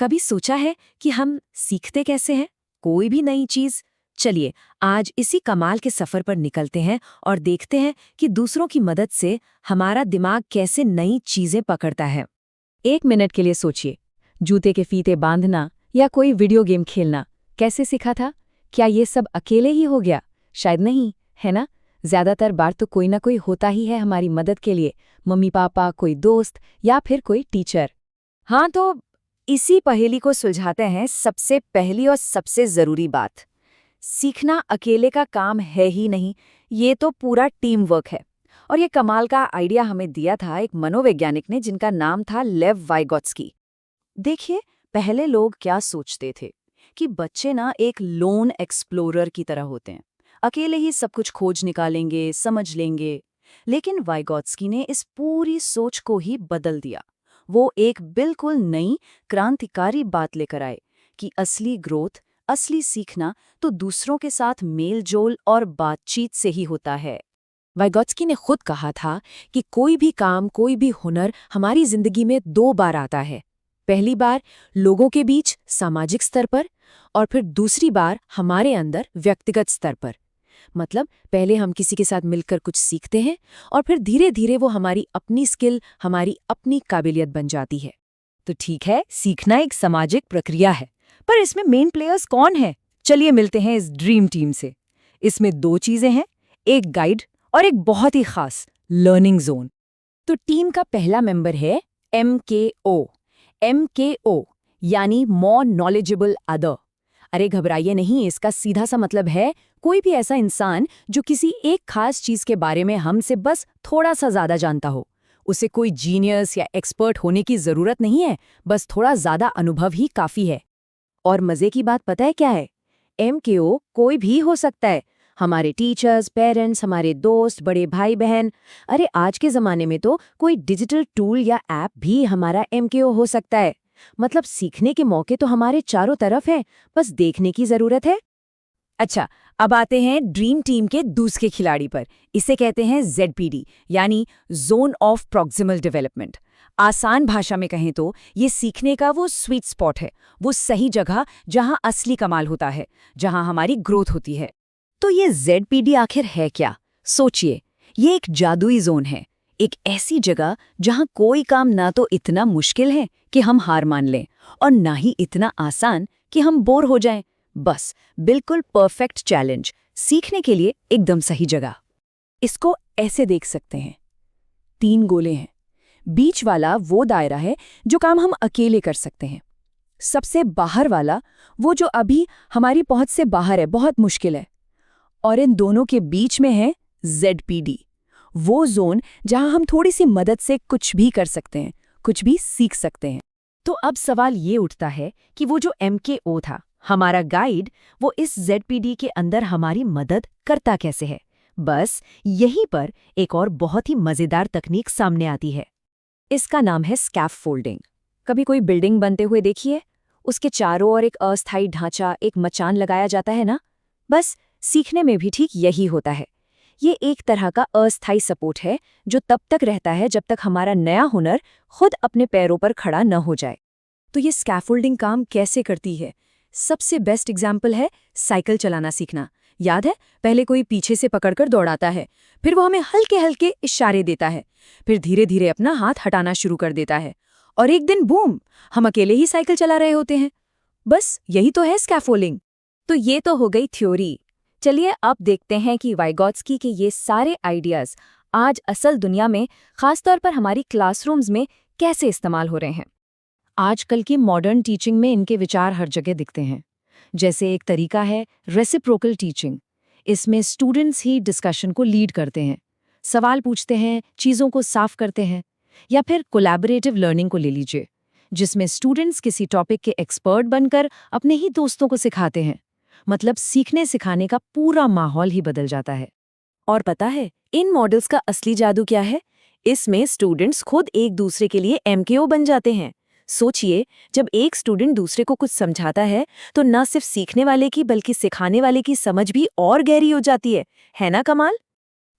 कभी सोचा है कि हम सीखते कैसे हैं कोई भी नई चीज? चलिए आज इसी कमाल के सफर पर निकलते हैं और देखते हैं कि दूसरों की मदद से हमारा दिमाग कैसे नई चीजें पकड़ता है। 1 मिनट के लिए सोचिए, जूते के फीते बांधना या कोई वीडियो गेम खेलना कैसे सीखा था? क्या ये सब अकेले ही हो गया? शायद नहीं, है ना? ज्यादातर बार तो कोई ना कोई होता ही है हमारी मदद के लिए, मम्मी पापा, कोई दोस्त या फिर कोई टीचर। हाँ, तो इसी पहेली को सुलझाते हैं सबसे पहली और सबसे जरूरी बात। सीखना अकेले का काम है ही नहीं, ये तो पूरा टीम वर्क है। और ये कमाल का आइडिया हमें दिया था एक मनोवैज्ञानिक ने जिनका नाम था लेव वाइगोत्स्की। देखिए, पहले लोग क्या सोचते थे कि बच्चे ना एक लोन एक्सप्लोरर की तरह होते हैं, अकेले ही सब कुछ खोज निकालेंगे, समझ लेंगे। लेकिन वाइगोत्स्की ने इस पूरी सोच को ही बदल दिया। वो एक बिल्कुल नई क्रांतिकारी बात लेकर आए कि असली ग्रोथ, असली सीखना तो दूसरों के साथ मेलजोल और बातचीत से ही होता है। वाइगोत्स्की ने खुद कहा था कि कोई भी काम, कोई भी हुनर हमारी जिंदगी में 2 बार आता है। पहली बार लोगों के बीच, सामाजिक स्तर पर, और फिर दूसरी बार हमारे अंदर, व्यक्तिगत स्तर पर। मतलब पहले हम किसी के साथ मिलकर कुछ सीखते हैं और फिर धीरे धीरे वो हमारी अपनी स्किल, हमारी अपनी काबिलियत बन जाती है। तो ठीक है, सीखना एक सामाजिक प्रक्रिया है, पर इसमें मेन प्लेयर्स कौन है? चलिए मिलते हैं इस ड्रीम टीम से। इसमें 2 चीजें हैं, एक गाइड और एक बहुत ही खास लर्निंग जोन। तो टीम का पहला मेंबर है MKO। MKO यानी मोर नॉलेजेबल अदर। अरे घबराइए नहीं, इसका सीधा सा मतलब है कोई भी ऐसा इंसान जो किसी एक खास चीज के बारे में हमसे बस थोड़ा सा ज्यादा जानता हो। उसे कोई जीनियस या एक्सपर्ट होने की जरूरत नहीं है, बस थोड़ा ज्यादा अनुभव ही काफी है। और मजे की बात पता है क्या है? MKO कोई भी हो सकता है। हमारे टीचर्स, पेरेंट्स, हमारे दोस्त, बड़े भाई बहन। अरे आज के जमाने में तो कोई डिजिटल टूल या ऐप भी हमारा MKO हो सकता है। मतलब सीखने के मौके तो हमारे चारों तरफ हैं, बस देखने की जरूरत है। अच्छा, अब आते हैं ड्रीम टीम के दूसरे खिलाड़ी पर। इसे कहते हैं ZPD यानी जोन ऑफ प्रॉक्सिमल डेवलपमेंट। आसान भाषा में कहें तो ये सीखने का वो स्वीट स्पॉट है, वो सही जगह जहां असली कमाल होता है, जहां हमारी ग्रोथ होती है। तो ये ZPD आखिर है क्या? सोचिए, ये एक जादुई जोन है, एक ऐसी जगह जहां कोई काम ना तो इतना मुश्किल है कि हम हार मान लें और ना ही इतना आसान कि हम बोर हो जाएं। बस बिल्कुल परफेक्ट चैलेंज, सीखने के लिए एकदम सही जगह। इसको ऐसे देख सकते हैं, 3 गोले हैं। बीच वाला वो दायरा है जो काम हम अकेले कर सकते हैं। सबसे बाहर वाला वो जो अभी हमारी पहुंच से बाहर है, बहुत मुश्किल है। और इन दोनों के बीच में है ZPD, वो जोन जहां हम थोड़ी सी मदद से कुछ भी कर सकते हैं, कुछ भी सीख सकते हैं। तो अब सवाल ये उठता है कि वो जो MKO था, हमारा गाइड, वो इस ZPD के अंदर हमारी मदद करता कैसे है? बस यहीं पर एक और बहुत ही मजेदार तकनीक सामने आती है। इसका नाम है स्कैफोल्डिंग। कभी कोई बिल्डिंग बनते हुए देखिए, उसके चारों ओर एक अस्थायी ढांचा, एक मचान लगाया जाता है ना? बस सीखने में भी ठीक यही होता है। ये एक तरह का अस्थायी सपोर्ट है जो तब तक रहता है जब तक हमारा नया हुनर खुद अपने पैरों पर खड़ा न हो जाए। तो ये स्कैफोल्डिंग काम कैसे करती है? सबसे बेस्ट एग्जाम्पल है साइकिल चलाना सीखना। याद है, पहले कोई पीछे से पकड़कर दौड़ाता है, फिर वो हमें हल्के हल्के इशारे देता है, फिर धीरे धीरे अपना हाथ हटाना शुरू कर देता है, और एक दिन बूम, हम अकेले ही साइकिल चला रहे होते हैं। बस यही तो है स्कैफोल्डिंग। तो ये तो हो गई थ्योरी। चलिए अब देखते हैं कि वाइगोत्स्की के ये सारे आइडियाज आज असल दुनिया में, खासतौर पर हमारी क्लासरूम्स में, कैसे इस्तेमाल हो रहे हैं। आजकल की मॉडर्न टीचिंग में इनके विचार हर जगह दिखते हैं। जैसे एक तरीका है रेसिप्रोकल टीचिंग। इसमें स्टूडेंट्स ही डिस्कशन को लीड करते हैं, सवाल पूछते हैं, चीज़ों को साफ करते हैं। या फिर कोलैबोरेटिव लर्निंग को ले लीजिए, जिसमें स्टूडेंट्स किसी टॉपिक के एक्सपर्ट बनकर अपने ही दोस्तों को सिखाते हैं। मतलब सीखने सिखाने का पूरा माहौल ही बदल जाता है। और पता है इन मॉडल्स का असली जादू क्या है? इसमें स्टूडेंट्स खुद एक दूसरे के लिए MKO बन जाते हैं। सोचिए, जब एक स्टूडेंट दूसरे को कुछ समझाता है तो न सिर्फ सीखने वाले की बल्कि सिखाने वाले की समझ भी और गहरी हो जाती है ना कमाल?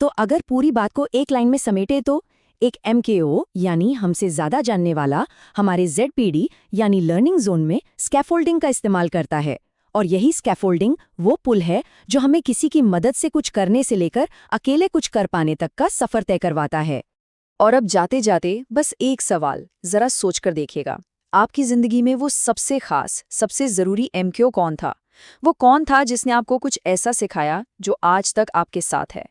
तो अगर पूरी बात को एक लाइन में समेटे तो एक MKO यानी हमसे ज़्यादा जानने वाला हमारे ZPD यानी लर्निंग जोन में स्कैफोल्डिंग का इस्तेमाल करता है। और यही स्कैफोल्डिंग वो पुल है जो हमें किसी की मदद से कुछ करने से लेकर अकेले कुछ कर पाने तक का सफ़र तय करवाता है। और अब जाते जाते बस एक सवाल ज़रा सोचकर देखिएगा, आपकी ज़िंदगी में वो सबसे खास, सबसे ज़रूरी MKO कौन था? वो कौन था जिसने आपको कुछ ऐसा सिखाया जो आज तक आपके साथ है?